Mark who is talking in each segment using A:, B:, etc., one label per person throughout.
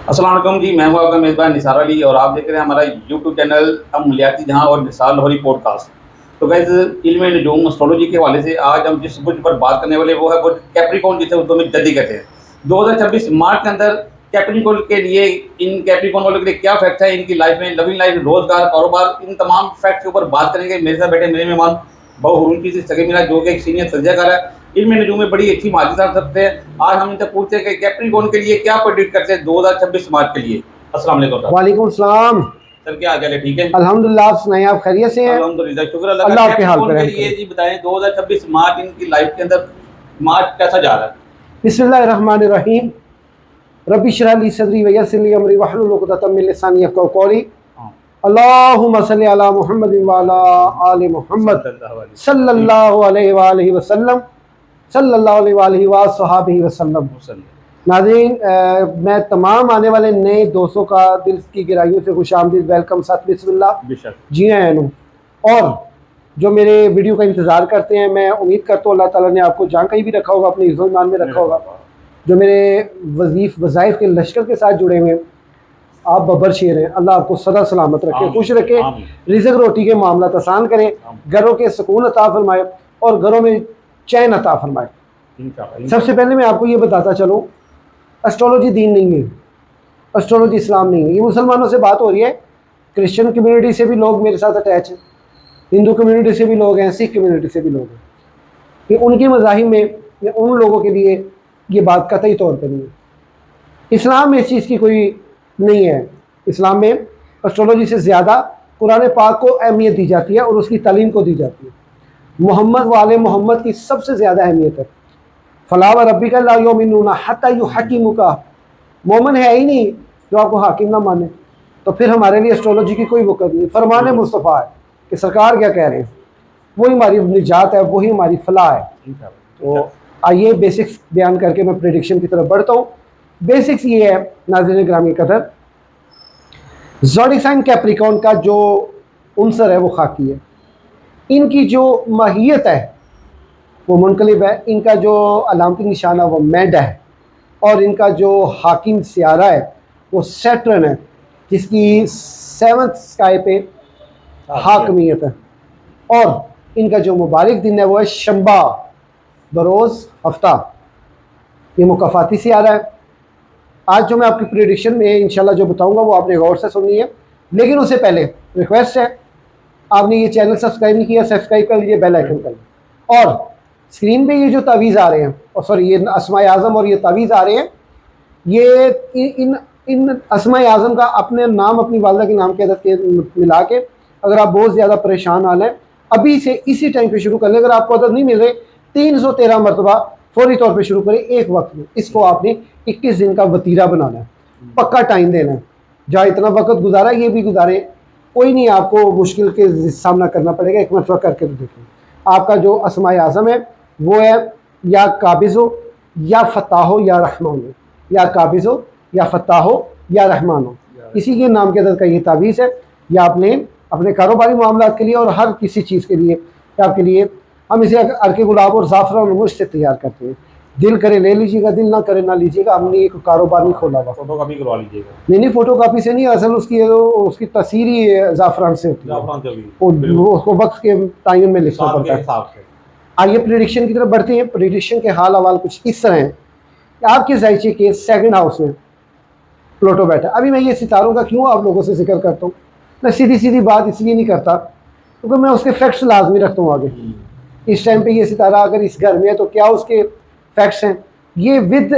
A: अस्सलाम वालेकुम जी, मैं हूं आपका मेज़बान निसार अली और आप देख रहे हैं हमारा यूट्यूब चैनल अमलियाती जहां और निसार लाहौरी पॉडकास्ट। तो गाइस, इल्म नजूम एस्ट्रोलॉजी के हवाले से आज हम जिस बुर्ज पर बात करने वाले वो है बुर्ज कैप्रिकॉर्न, जिसे उर्दू में जद्दी कहते हैं। 2026 मार्च के अंदर कैप्रिकॉर्न के लिए, इन कैप्रिकॉर्न वालों के लिए क्या फैक्ट है इनकी लाइफ में, लविंग लाइफ, रोजगार, कारोबार, इन तमाम फैक्ट के ऊपर बात करेंगे। मेरे साथ बैठे मेरे मेहमान बहुरुचि से सगे मिला, जो कि एक सीनियर तजज़ियाकार है, इल्म नजूम में बड़ी अच्छी माहिरत रखते हैं। आज हम इनसे पूछते हैं कि कैप्रिकॉर्न के लिए क्या प्रेडिक्ट करते हैं 2026 मार्च के लिए। अस्सलाम वालेकुम सर।
B: वालेकुम सलाम।
A: सर, क्या हाल है? ठीक है,
B: अल्हम्दुलिल्लाह। आप सुनाइए, आप खैरियत से हैं?
A: अल्हम्दुलिल्लाह, शुक्र अल्लाह का।
B: अल्लाह आपके हाल
A: कैप्रिकॉर्न
B: पर
A: के
B: रहम
A: लिए
B: करे।
A: जी बताएं 2026 मार्च इनकी लाइफ के अंदर मार्च कैसा जा रहा है?
B: बिस्मिल्लाहिर्रहमानिर्रहीम। रब्बि इश्रह ली सदरी व यस्सिर ली अमरी वहलुल उक़दतम मिन लिसानी यफ़क़हू क़ौली।
A: हाँ,
B: अल्लाहुम्मा सल्लि अला मुहम्मद व अला आलि मुहम्मद सल्लल्लाहु अलैहि व आलिहि वसल्लम सल्लल्लाहु अलैहि व आलिहि व अस्हाबिहि वसल्लम। नाज़रीन, मैं तमाम आने वाले नए दोस्तों का दिल की गहराइयों से खुशामदीद, वेलकम, सत बिस्मिल्लाह जी आया। और जो मेरे वीडियो का इंतज़ार करते हैं, मैं उम्मीद करता हूँ अल्लाह ताला ने आपको जहाँ कहीं भी रखा होगा अपने इज़्ज़ो ईमान में रखा होगा। जो मेरे वज़ाइफ के लश्कर के साथ जुड़े हुए हैं, आप बब्बर शेर हैं। अल्लाह आपको सदा सलामत रखे, खुश रखे, रिज़्क़ रोटी के मामला आसान करे, घरों के सुकून अता फरमाए और घरों में चैन अता फरमाए। सबसे पहले मैं आपको ये बताता चलूँ, एस्ट्रोलॉजी दीन नहीं है, एस्ट्रोलॉजी इस्लाम नहीं है। ये मुसलमानों से बात हो रही है, क्रिश्चियन कम्युनिटी से भी लोग मेरे साथ अटैच हैं, हिंदू कम्युनिटी से भी लोग हैं, सिख कम्युनिटी से भी लोग हैं। कि उनके मज़ाहिब में उन लोगों के लिए ये बात कतई तौर पर नहीं है। इस्लाम में इस चीज़ की कोई नहीं है। इस्लाम में एस्ट्रोलॉजी से ज़्यादा कुरान पाक को अहमियत दी जाती है और उसकी तालीम को दी जाती है। मोहम्मद वाले मोहम्मद की सबसे ज़्यादा अहमियत है। फला व रब्बिका ला युमिनूना हत्ता युहक्किमुका। मोमिन है ही नहीं जो आपको हाकिम ना माने, तो फिर हमारे लिए एस्ट्रोलॉजी की कोई वक़्त नहीं। फरमान मुस्तफ़ा है कि सरकार क्या कह रहे हैं, वही हमारी निजात है, वही हमारी फलाह है। तो आइए बेसिक्स बयान करके मैं प्रेडिक्शन की तरफ बढ़ता हूँ। बेसिक्स ये है नाज़रीन ग्रामी कदर, ज़ोडिक साइन कैप्रिकॉर्न का जो उनसर है वो खाकी है। इनकी जो माहियत है वो मुनकलिब है। इनका जो अलामती निशान है वो मैड है और इनका जो हाकिम सियारा है वो सैटर्न है, जिसकी 7th स्काई पे हाकमियत है। और इनका जो मुबारक दिन है वो है शंबा बरोज़ हफ्ता। ये मुकाफाती सियारा है। आज जो मैं आपकी प्रेडिक्शन में इंशाल्लाह जो बताऊंगा वो आपने गौर से सुननी है, लेकिन उससे पहले रिक्वेस्ट है, आपने ये चैनल सब्सक्राइब नहीं किया, सब्सक्राइब कर लीजिए, बेल आइकन कर लीजिए। और स्क्रीन पे ये जो तावीज़ आ रहे हैं, और सॉरी ये अस्माए आज़म और ये तावीज़ आ रहे हैं, ये इन इन अस्माए आज़म का अपने नाम, अपनी वालदा के नाम के अदद के मिला के, अगर आप बहुत ज़्यादा परेशान हाल हैं, अभी से इसी टाइम पे शुरू कर लें। अगर आपको अदद नहीं मिल रहे, 313 मरतबा फौरी तौर पे शुरू करें एक वक्त में। इसको आपने 21 दिन का वतीरा बनाना है, पक्का टाइम देना है। जहाँ इतना वक्त गुजारा ये भी गुजारें, कोई नहीं आपको मुश्किल के सामना करना पड़ेगा। एक मरतबा करके तो देखें। आपका जो अस्माए आज़म है वो है या काबिज़ हो या फ़त्ताह हो या रहमान हो, या काबिज़ हो या फ़त्ताह हो या रहमान हो, इसी के नाम के अंदर का ये तावीज़ है। या आपने अपने कारोबारी मामलात के लिए और हर किसी चीज़ के लिए आपके लिए हम इसे अर्के गुलाब और ज़ाफ़रान और मुश्क से तैयार करते हैं। दिल करे ले लीजिएगा, दिल ना करे ना लीजिएगा। हमने एक कारोबार नहीं खोला हुआ।
A: फोटो कॉपी करवा लीजिएगा।
B: नहीं, फोटो कापी से नहीं, असल उसकी तस्वीर ही ज़ाफ़रान से होती है, उसको वक्त के टाइम में लिखना पड़ता है। आइए प्रेडिक्शन की तरफ बढ़ते हैं। प्रेडिक्शन के हाल हवाल कुछ इस तरह हैं कि आपके ज़ायचे के 2nd हाउस में प्लूटो बैठा। अभी मैं ये सितारों का क्यों आप लोगों से जिक्र करता हूँ, मैं सीधी सीधी बात इसलिए नहीं करता क्योंकि मैं उसके फैक्ट्स लाजमी रखता हूँ आगे। इस टाइम पे ये सितारा अगर इस घर में है तो क्या उसके फैक्ट्स हैं, ये विद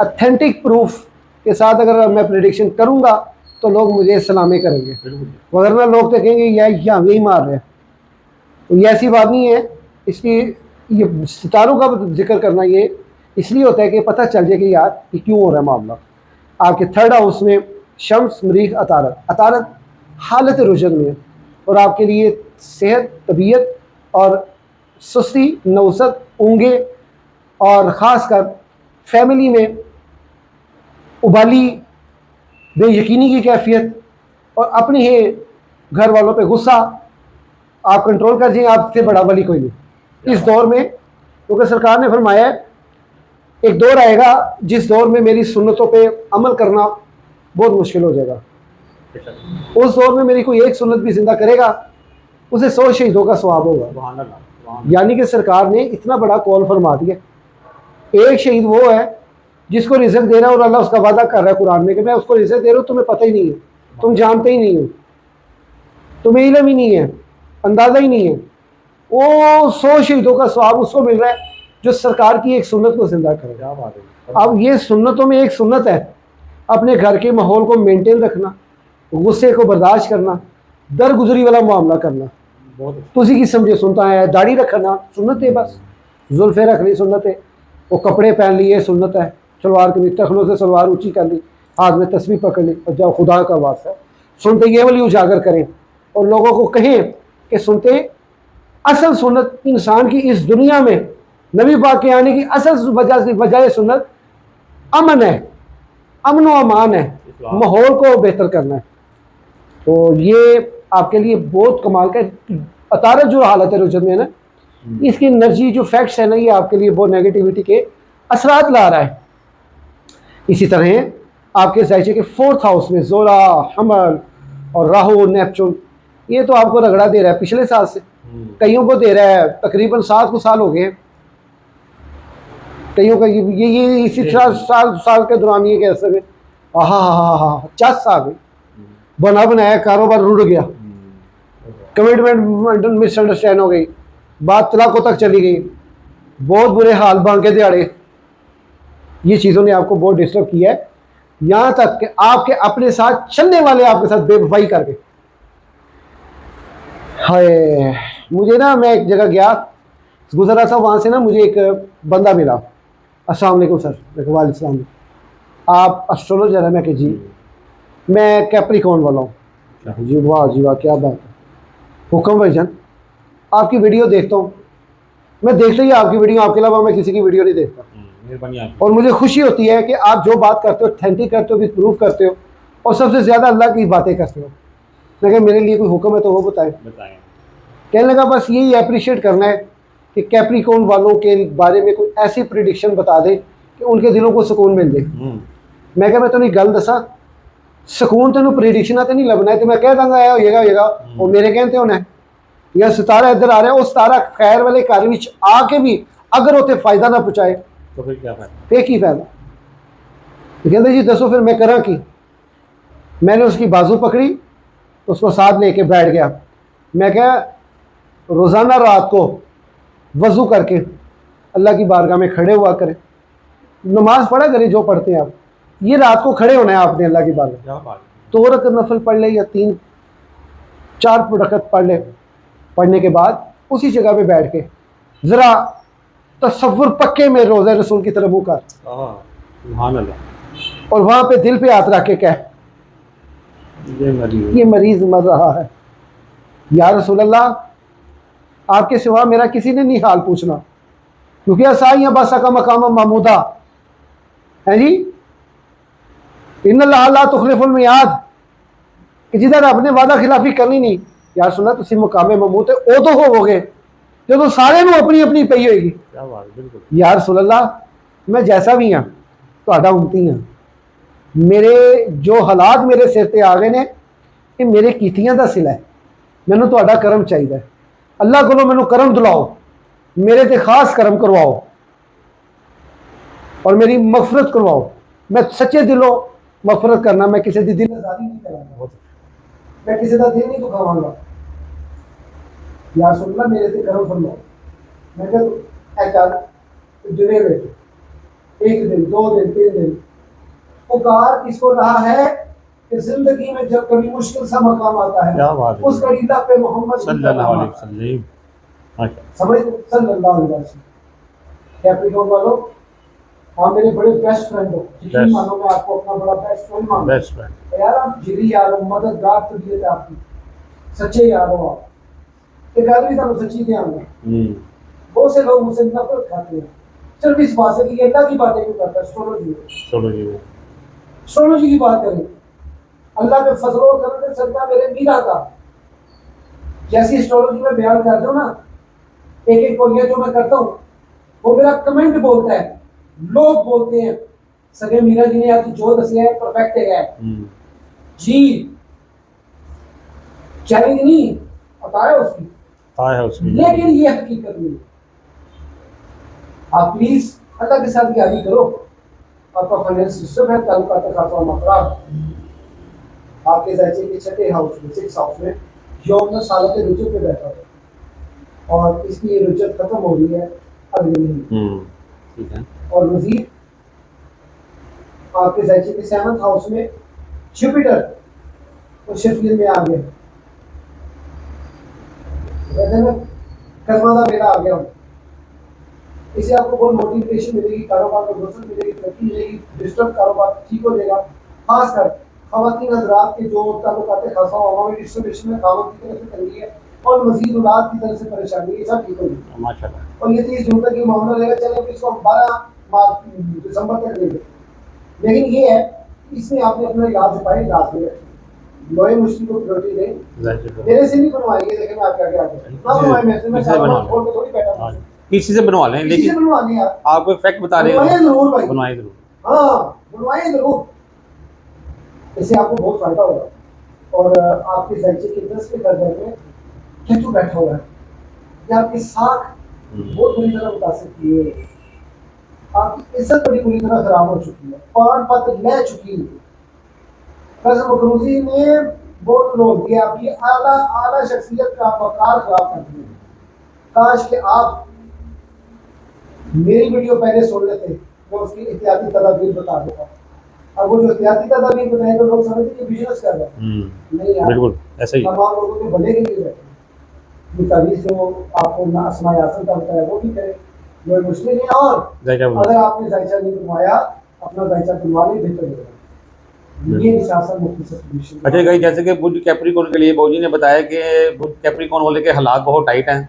B: ऑथेंटिक प्रूफ के साथ अगर मैं प्रेडिक्शन करूँगा तो लोग मुझे सलामे करेंगे, वरना लोग तो कहेंगे यही मार रहे हैं। तो ये ऐसी बात नहीं है। इसकी ये सितारों का जिक्र करना ये इसलिए होता है कि पता चल जाए कि यार ये क्यों हो रहा है मामला। आपके 3rd हाउस में शम्स, मरीख, अतारत हालत रुजन में है और आपके लिए सेहत, तबीयत और सुस्ती, नौसत, ऊँगे और ख़ास कर फैमिली में उबाली, बेयकीनी की कैफियत और अपने ही घर वालों पे गुस्सा आप कंट्रोल कर जाइए। आपसे बड़ा वली कोई नहीं इस दौर में, क्योंकि सरकार ने फरमाया है एक दौर आएगा जिस दौर में मेरी सुन्नतों पे अमल करना बहुत मुश्किल हो जाएगा। उस दौर में मेरी कोई एक सुन्नत भी जिंदा करेगा, उसे 100 शहीदों का सवाब होगा। यानी कि सरकार ने इतना बड़ा कॉल फरमा दिया। एक शहीद वो है जिसको रिजल्ट दे रहा है और अल्लाह उसका वादा कर रहा है कुरान में कि मैं उसको रिजल्ट दे रहा हूँ, तुम्हें पता ही नहीं है, तुम जानते ही नहीं हो, तुम्हें इल्म ही नहीं है, अंदाज़ा ही नहीं है। वो 100 शहीदों का सवाब उसको मिल रहा है जो सरकार की एक सुन्नत को जिंदा करेगा। अब ये सुन्नतों में एक सुन्नत है अपने घर के माहौल को मेंटेन रखना, गुस्से को बर्दाश्त करना, दरगुजरी वाला मामला करना। तुसी की समझे सुनता है, दाढ़ी रखना सुन्नत है, बस जुल्फे रख ली सुन्नत है, वो कपड़े पहन लिए सुन्नत है, सलवार के टखनों से सलवार ऊंची कर ली, हाथ में तस्बीह पकड़ ली, और जाओ खुदा का वास्ता सुनते ये वाली उजागर करें और लोगों को कहें कि सुनते असल सुन्नत इंसान की इस दुनिया में नबी पाक के आने की असल वजह सुन्नत अमन है, अमन व अमान है, माहौल को बेहतर करना है। तो ये आपके लिए बहुत कमाल का अतारत जो हालत है रुजन में ना, इसकी एनर्जी जो फैक्ट्स है ना, ये आपके लिए बहुत नेगेटिविटी के असरात ला रहा है। इसी तरह आपके जायचे के 4th हाउस में जोरा, हमल और राहु, नेपचून, ये तो आपको रगड़ा दे रहा है पिछले साल से, कईयों को दे रहा है तकरीबन 7 साल हो गए, कईयों का ये इसी साल के दौरान ये कैसे में 50 साल बना बनाया कारोबार रुड़ गया, कमिटमेंट मिसअंडरस्टैंड हो गई, बात तलाकों तक चली गई, बहुत बुरे हाल बांके दिहाड़े, ये चीज़ों ने आपको बहुत डिस्टर्ब किया है, यहाँ तक कि आपके अपने साथ चलने वाले आपके साथ बेवफाई करके। हाय, मुझे ना, मैं एक जगह गया, गुजरा था, वहाँ से ना मुझे एक बंदा मिला, अस्सलाम वालेकुम सर, वालेकुम सलाम, आप एस्ट्रोलॉजर है? मैं कि जी, मैं कैप्रिकॉर्न वाला हूँ। जी वाह जी वाह, क्या बात है, हुक्म भाईजान, आपकी वीडियो देखता हूँ, मैं देखते ही आपकी वीडियो, आपके अलावा मैं किसी की वीडियो नहीं देखता, और मुझे खुशी होती है कि आप जो बात करते हो ऑथेंटिक करते हो, विद प्रूफ करते हो, और सबसे ज़्यादा अल्लाह की बातें करते हो। मैं कहा मेरे लिए कोई हुक्म है तो वो बताएं। कहने लगा बस यही अप्रिशिएट करना है कि कैप्रिकॉर्न वालों के बारे में कोई ऐसी प्रिडिक्शन बता दें कि उनके दिलों को सुकून मिल जाए। मैं कहा मैं तो नहीं गल दसा, सुकून तेन प्रिडिक्शन तो नहीं लभना है, तो मैं कह दूँगा यह होएगा होएगा, और मेरे कहते होना है या सितारा इधर आ रहा है, वो सितारा खैर वाले घर में आके भी अगर उसे फ़ायदा ना पहुँचाए तो फिर क्या फ़ायदा, फिर की फ़ायदा। तो कहते जी दसो फिर मैं करा की। मैंने उसकी बाजू पकड़ी, उसको साथ लेके बैठ गया। मैं क्या, रोज़ाना रात को वज़ू करके अल्लाह की बारगाह में खड़े हुआ करें, नमाज पढ़ा करें जो पढ़ते हैं आप, ये रात को खड़े होना है आपने अल्लाह की बारगाह, 2 रकत नफल पढ़ ले या 3-4 रकत पढ़ ले, पढ़ने के बाद उसी जगह पे बैठ के ज़रा तसव्वुर पक्के में रोज़े रसूल की तरफ मुँह कर, और वहाँ पे दिल पे हाथ रख के कह ये मरीज मर रहा है, या रसूल अल्लाह आपके सिवा मेरा किसी ने नहीं हाल पूछना, क्योंकि असाइयाँ बसा का मकाम महमूदा है जी, इन अल्लाह तुखलिफुल मियाद, कि जिधर आपने वादा खिलाफी करनी नहीं। यार सुना तुम मुकामे महमूद है वो तो होवोगे जो तो सारे में अपनी अपनी पई होगी। यार रसूल अल्लाह मैं जैसा भी हाँ तुहाडा उम्मती हाँ, मेरे जो हालात मेरे सिर ते आ गए ने कि मेरे कीतियां दा सिला है, मैनू तुहाडा करम चाहिए, अल्लाह कोलों मैनू करम दिलाओ, मेरे ते खास करम करवाओ और मेरी मगफरत करवाओ। मैं सच्चे दिलों मगफरत करना, मैं किसी की दिल आजादी नहीं करांगा, मैं किसी का दिल नहीं दुखावांगा। यार सुन ला मेरे से करम फरमाओ। मैं क्या जुड़े हुए 1 दिन 2 दिन 3 दिन पुकार किसको रहा है कि जिंदगी में जब कभी मुश्किल सा मकाम आता है उस करीदा पे मोहम्मद सल्लल्लाहु अलैहि वसल्लम सल्लल्लाहु अलैहि वसल्लम। कैप्रिकॉर्न वालों, आप मेरे बड़े बेस्ट फ्रेंड हो, यकीन मानो मैं आपको अपना बड़ा बेस्ट फ्रेंड मानता हूं। यार आप जिगरी यार हो, मददगार तबीयत आपकी, सच्चे यार हो आप। एक आदमी था सच्ची ध्यान में, बहुत से लोग मुझसे नफरत खाते हैं सिर्फ इस बात से कि अल्लाह की बातें क्यों करता है, एस्ट्रोलॉजी की बात करें। अल्लाह पे फजल व करम से सदका मेरे मीरा का जैसी एस्ट्रोलॉजी में बयान कर दो ना, एक कोरिया जो मैं करता हूँ वो मेरा कमेंट बोलता है लोग बोलते हैं सगे मीरा जी ने आज जो दसिया है परफेक्ट है जी, चैलेंज नहीं बताया उसकी, लेकिन ये हकीकत नहीं। आप प्लीज अल्लाह के साथ यारी करो। आपका फाइनेंस सिस्टम है, ताल्लुकात खासा मसला, आपके जायचे के छठे हाउस में, 6 हाउस में यौन सालत रुजत पे बैठा है और इसकी रुजत खत्म हो रही है अगले महीने, ठीक है। और मजीद आपके जायचे के 7th हाउस में जुपिटर और शेफियत में आ गया, कर्मा का बेटा आ गया। इससे आपको बहुत मोटिवेशन मिलेगी, कारोबार में ग्रोथ मिलेगी, तरक्की मिलेगी, डिजिटल कारोबार ठीक हो जाएगा। खासकर खवातीन हज़रात के जो ताल्लुकात खासा हमारे डिस्ट्रीब्यूशन में खामन की तरफ से तंगी है और मजीद औलाद की तरफ से परेशानी है, सब ठीक हो जाएगी माशाल्लाह। और ये 30 जून तक ये मामला रहेगा, चले इसको हम 12 दिसंबर तक लेंगे। लेकिन ये है इसमें आपने अपना इलाज उपाय इलाज में लोहे मुश्किल को प्रायोरिटी दें। मेरे से नहीं बनवाएंगे, देखें मैं आपके आगे बनवाए मेरे से, मैं छोड़ के थोड़ी बैठा हूं, किसी से बनवा लें, लेकिन बनवा लें यार, आपको फैक्ट बता रहे हैं, जरूर भाई बनवाएं जरूर, हाँ बनवाएं जरूर, इससे आपको बहुत फायदा होगा। और आपके जायचे के 10 के दर्जे में केतु बैठा हुआ है, ये आपकी साख बहुत बुरी तरह बता सकती है, आपकी इज्जत बड़ी बुरी तरह खराब हो चुकी है, पान पत ले चुकी है। कसम मकरूजी ने बहुत रोक दिया, आपकी आला आला शख्सियत का वकार खराब कर दिया। काश कि आप मेरी वीडियो पहले सुन लेते, मैं उसकी एहतियाती तदाबीर बता देता। और वो जो एहतियाती तदाबीर बताए तो लोग समझते कि बिजनेस कर रहे हैं, नहीं यार, बिल्कुल ऐसा ही तमाम लोगों के भले के लिए बैठे। ये तवीज़ जो आपको ना अस्मा यासिन का होता है वो भी करें, जो मुश्किल नहीं। और अगर आपने जायचा नहीं बनवाया, अपना जायचा बनवा ले, बेहतर होगा। ये निशासन मुफ्ती से। अच्छा भाई, जैसे कि बुध कैप्रिकॉर्न के लिए बाबूजी ने बताया कि बुध कैप्रिकॉर्न वाले के हालात बहुत टाइट हैं,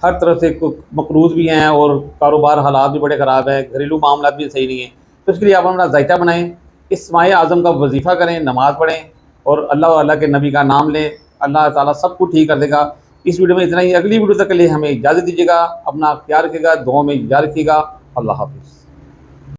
B: हर तरफ से मकरूज भी हैं और कारोबार हालात भी बड़े ख़राब हैं, घरेलू मामला भी सही नहीं है। तो उसके लिए आप अपना जायचा बनाएं, इस माह आज़म का वजीफ़ा करें, नमाज़ पढ़ें और अल्लाह के नबी का नाम लें, अल्लाह ताला सब कुछ ठीक कर देगा। इस वीडियो में इतना ही, अगली वीडियो तक के लिए हमें इजाज़त दीजिएगा, अपना ख्याल रखिएगा, दुआ में याद रखिएगा। अल्लाह हाफ़िज़।